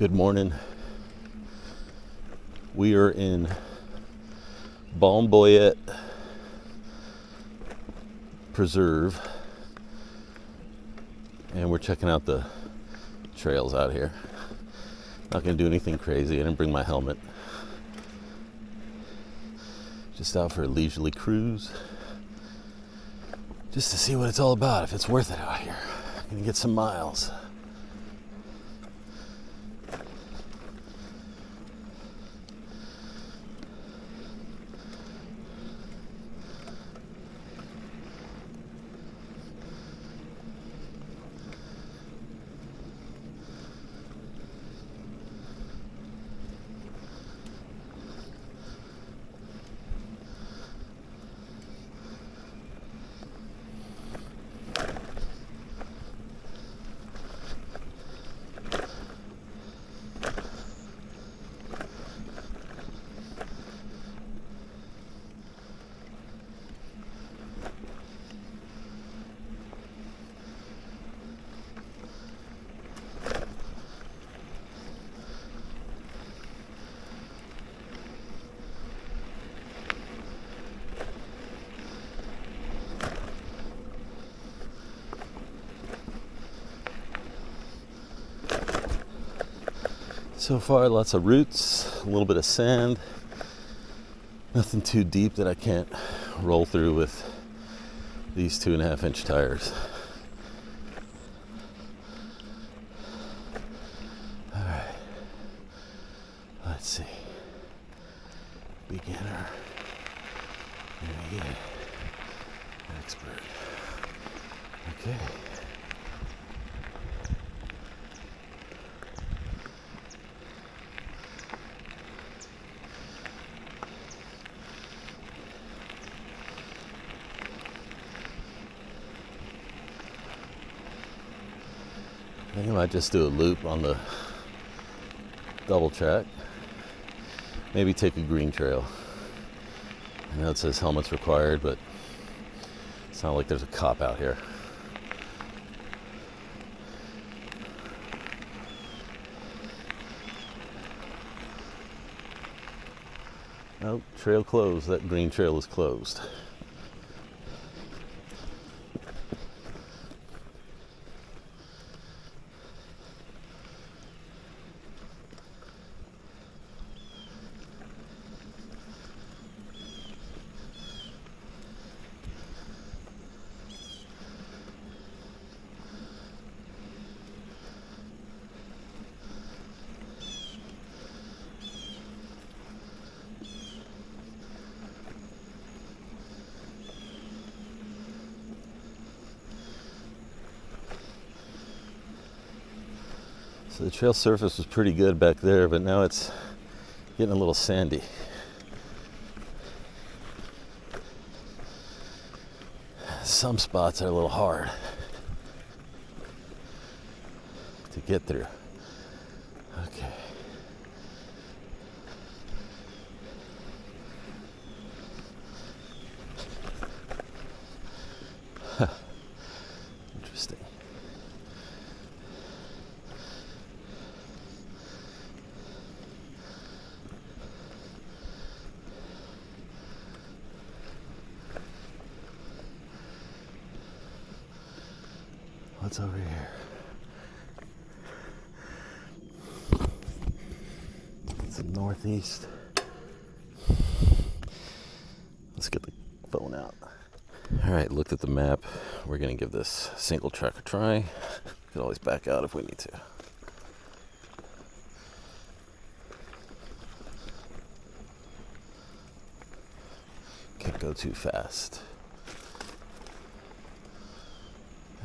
Good morning. We are in Balm Boyette Preserve, and we're checking out the trails out here. Not gonna do anything crazy. I didn't bring my helmet. Just out for a leisurely cruise, just to see what it's all about, if it's worth it out here. Gonna get some miles. So far, lots of roots, a little bit of sand, nothing too deep that I can't roll through with these 2.5-inch tires. All right, let's see. Beginner, intermediate, expert. Okay. I think I might just do a loop on the double track. Maybe take a green trail. I know it says helmets required, but it's not like there's a cop out here. Oh, trail closed. That green trail is closed. So the trail surface was pretty good back there, but now it's getting a little sandy. Some spots are a little hard to get through. Okay. Interesting. What's over here? It's the northeast. Let's get the phone out. All right, looked at the map. We're gonna give this Singletrack a try. Could always back out if we need to. Can't go too fast.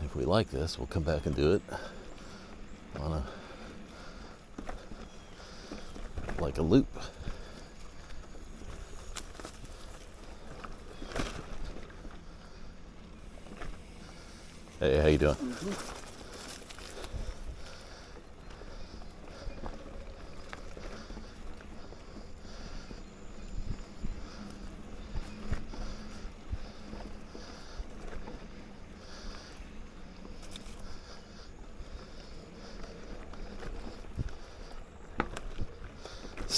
If we like this, we'll come back and do it on like a loop. Hey, how you doing? Mm-hmm.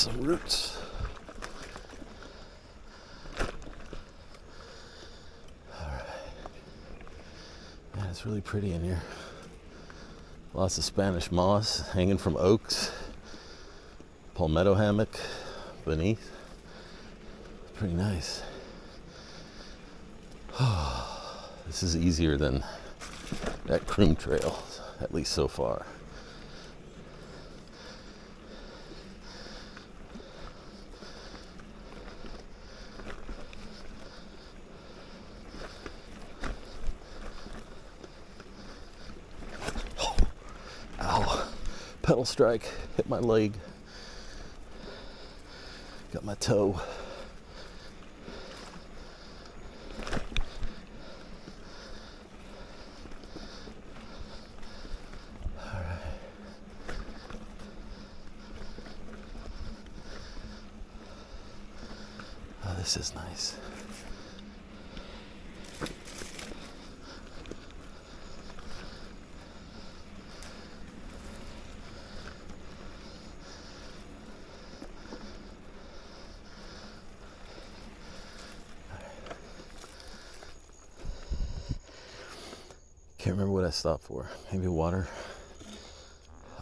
some roots. Alright. Yeah, it's really pretty in here. Lots of Spanish moss hanging from oaks. Palmetto hammock beneath. Pretty nice. This is easier than that Croom Trail, at least so far. Ow, pedal strike, hit my leg. Got my toe. This is nice. Can't remember what I stopped for. Maybe water.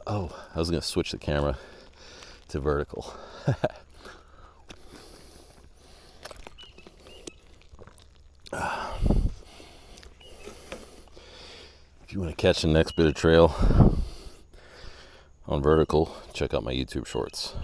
Oh, I was going to switch the camera to vertical. If you want to catch the next bit of trail on vertical, check out my YouTube shorts.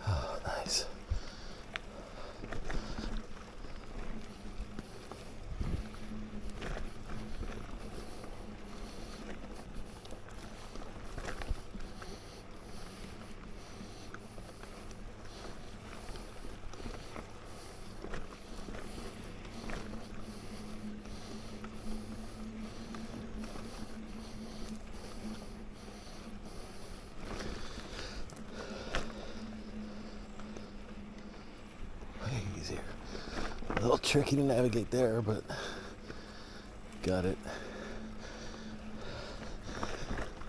Oh, nice. Easier. A little tricky to navigate there, but got it.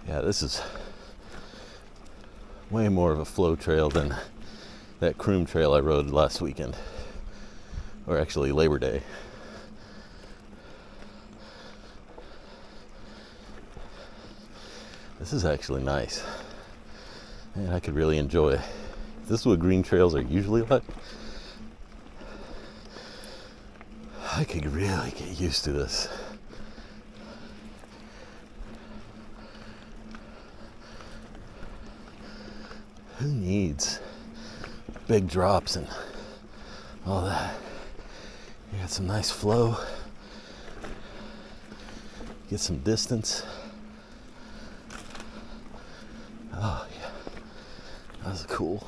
Yeah, this is way more of a flow trail than that Croom Trail I rode last weekend, or actually Labor Day. This is actually nice, and I could really enjoy it. This is what green trails are usually like. I could really get used to this. Who needs big drops and all that? You got some nice flow. Get some distance. Oh yeah, that was cool.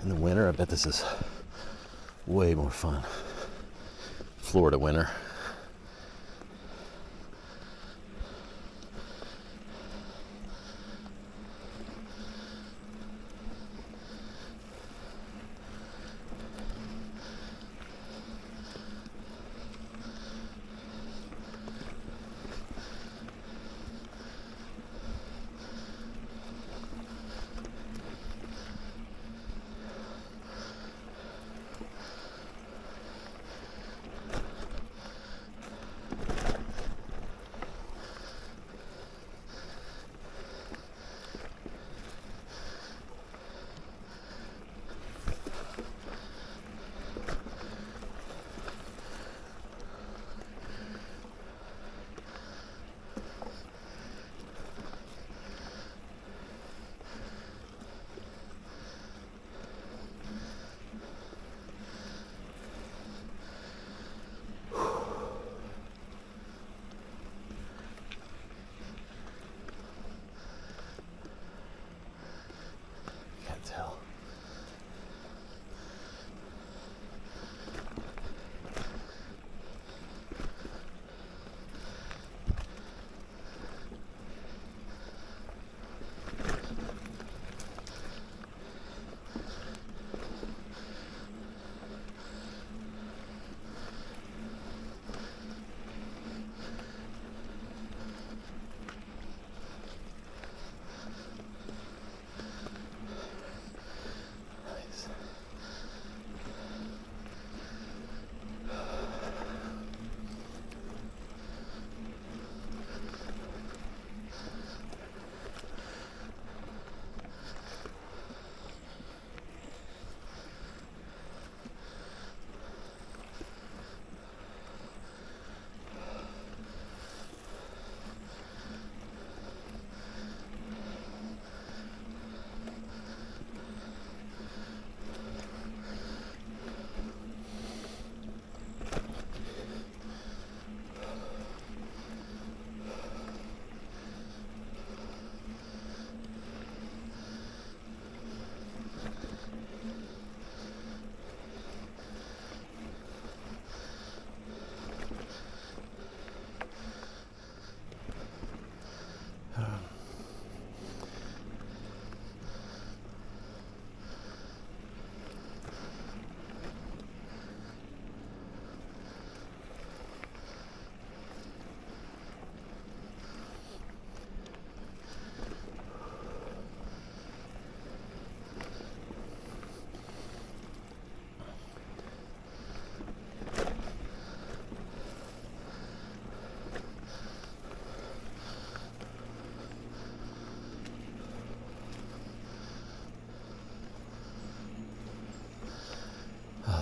In the winter, I bet this is way more fun. Florida winter.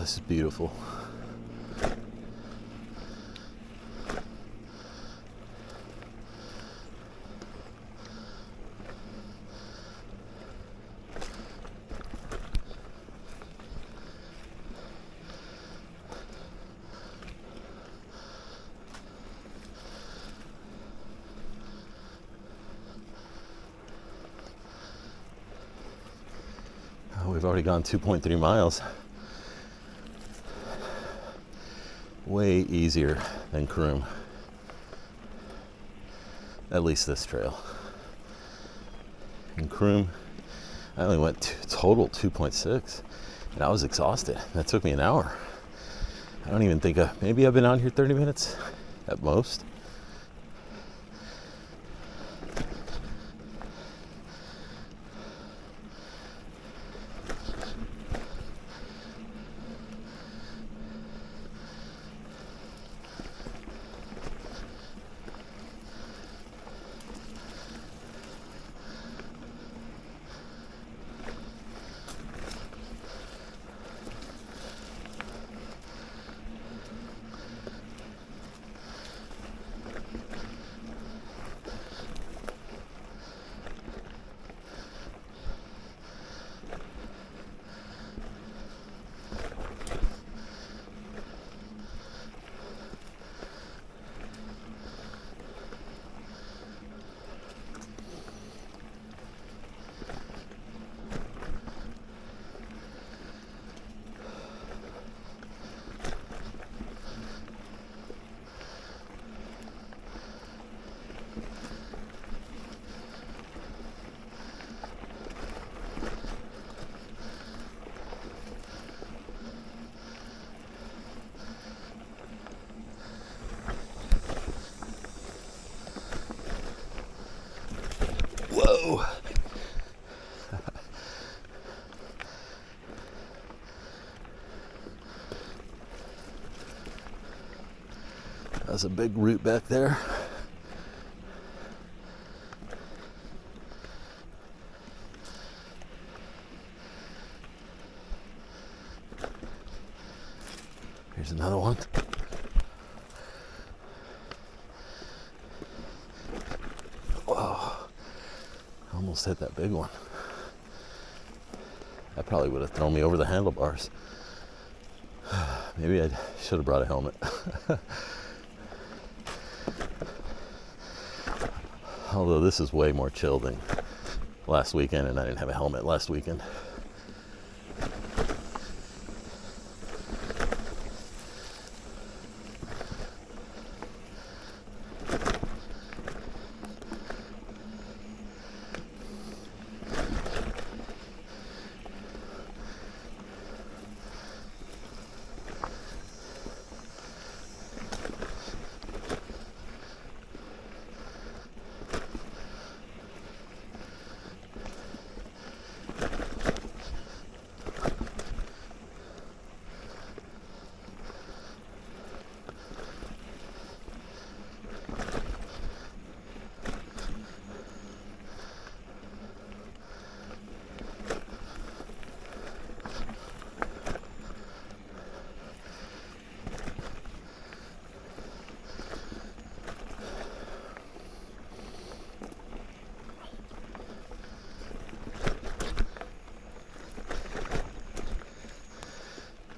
this is beautiful. We've already gone 2.3 miles. Way easier than Kroom. At least this trail. In Kroom, I only went total 2.6, and I was exhausted. That took me an hour. I don't even think, maybe I've been on here 30 minutes at most. Whoa. That's a big root back there. Here's another one. Whoa. Almost hit that big one. That probably would have thrown me over the handlebars. Maybe I should have brought a helmet. Although this is way more chill than last weekend, and I didn't have a helmet last weekend.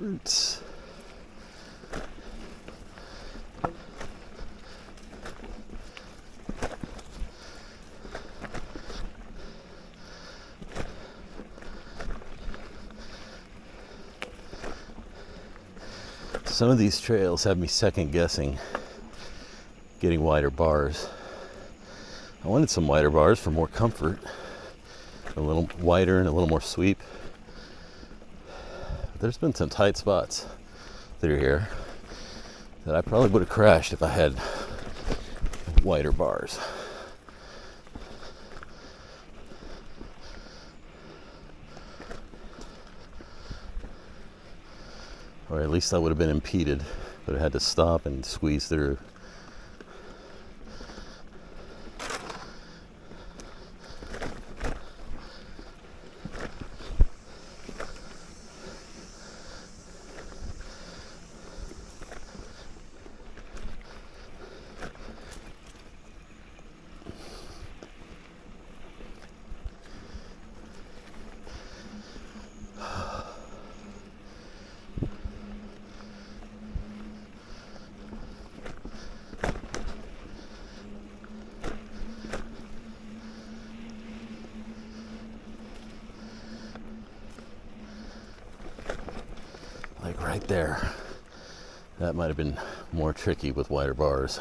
Roots. Some of these trails have me second guessing getting wider bars. I wanted some wider bars for more comfort, a little wider and a little more sweep. There's been some tight spots through here that I probably would have crashed if I had wider bars. Or at least I would have been impeded, but I had to stop and squeeze through. right there. That might have been more tricky with wider bars.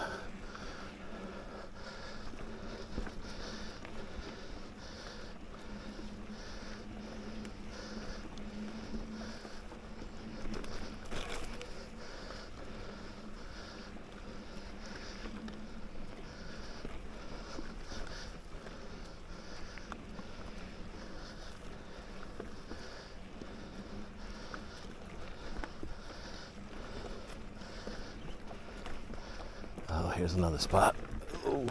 Oh, here's another spot. Oh.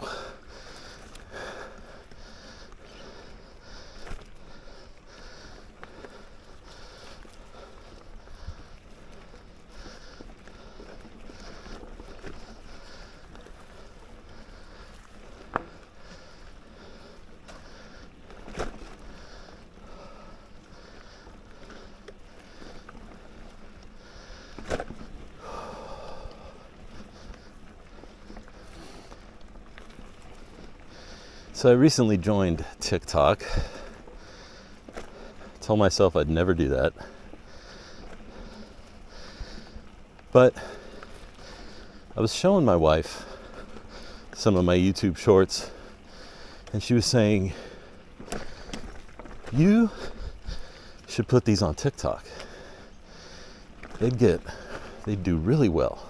So I recently joined TikTok. Told myself I'd never do that. But I was showing my wife some of my YouTube shorts, and she was saying, you should put these on TikTok. They'd do really well.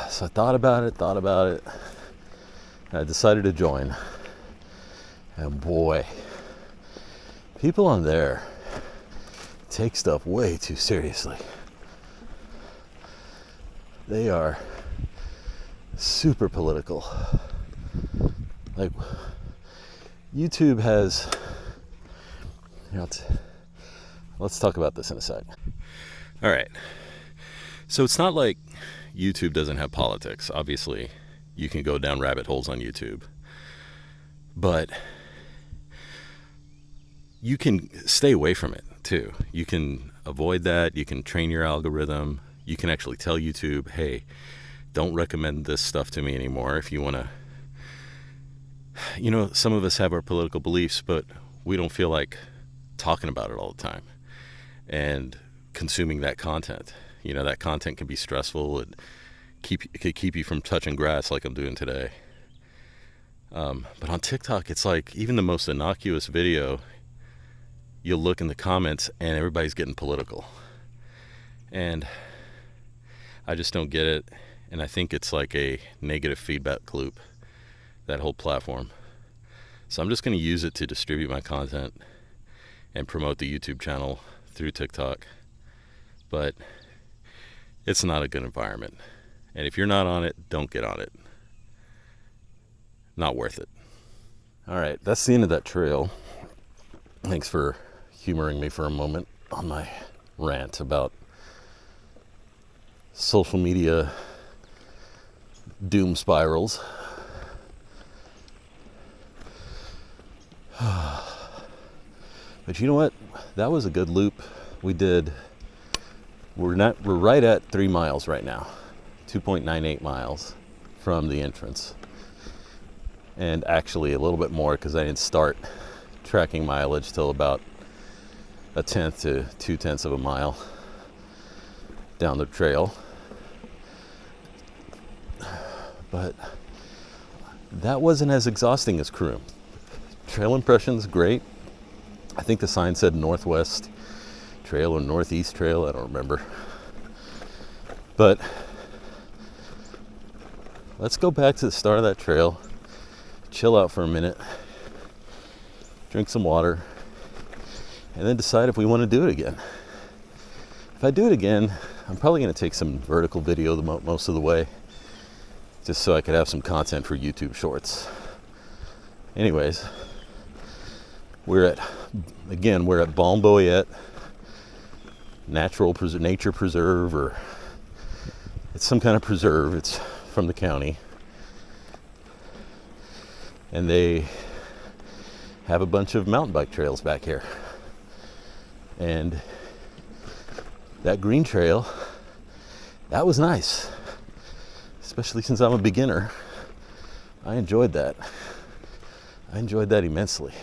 So I thought about it. I decided to join, and boy, people on there take stuff way too seriously. They are super political. Like, YouTube has, let's talk about this in a sec. All right, so it's not like YouTube doesn't have politics. Obviously, you can go down rabbit holes on YouTube, but you can stay away from it too. You can avoid that. You can train your algorithm. You can actually tell YouTube, hey, don't recommend this stuff to me anymore. If you want to, some of us have our political beliefs, but we don't feel like talking about it all the time and consuming that content. That content can be stressful. It could keep you from touching grass like I'm doing today. But on TikTok, it's like even the most innocuous video, you'll look in the comments and everybody's getting political. And I just don't get it. And I think it's like a negative feedback loop, that whole platform. So I'm just going to use it to distribute my content and promote the YouTube channel through TikTok. But it's not a good environment. And if you're not on it, don't get on it. Not worth it. All right, that's the end of that trail. Thanks for humoring me for a moment on my rant about social media doom spirals. But you know what? That was a good loop we did. We're right at 3 miles right now. 2.98 miles from the entrance, and actually a little bit more because I didn't start tracking mileage till about 1/10 to 2/10 of a mile down the trail. But that wasn't as exhausting as Croom. Trail impressions, great. I think the sign said Northwest Trail or Northeast Trail, I don't remember. But let's go back to the start of that trail, chill out for a minute, drink some water, and then decide if we want to do it again. If I do it again, I'm probably going to take some vertical video most of the way, just so I could have some content for YouTube shorts. Anyways, we're at Balm Boyette Nature Preserve, or it's some kind of preserve. It's from the county, and they have a bunch of mountain bike trails back here. And that green trail, that was nice, especially since I'm a beginner. I enjoyed that immensely.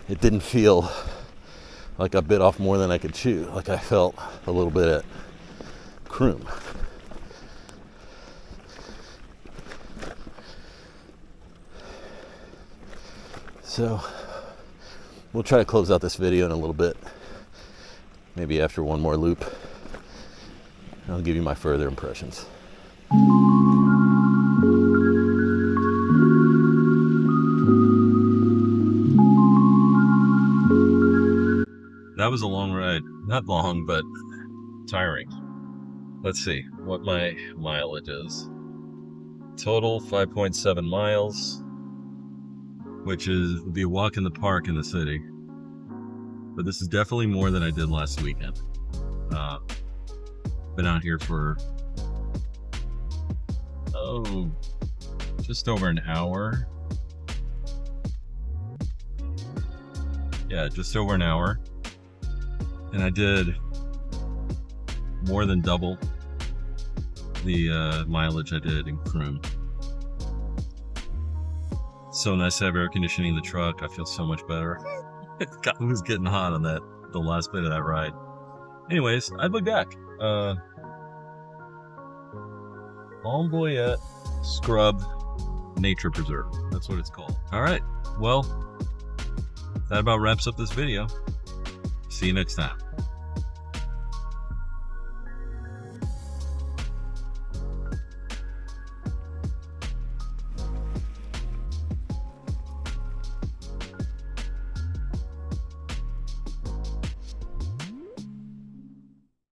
It didn't feel like I bit off more than I could chew, like I felt a little bit at Croom. So we'll try to close out this video in a little bit, maybe after one more loop. I'll give you my further impressions. That was a long ride. Not long, but tiring. Let's see what my mileage is. Total 5.7 miles, which would be a walk in the park in the city. But this is definitely more than I did last weekend. Been out here for, just over an hour. Yeah, just over an hour. And I did more than double the mileage I did in Croom. So nice to have air conditioning in the truck. I feel so much better. It was getting hot on the last bit of that ride. Anyways, I'd look back. Balm Boyette Scrub Nature Preserve. That's what it's called. All right. Well, that about wraps up this video. See you next time.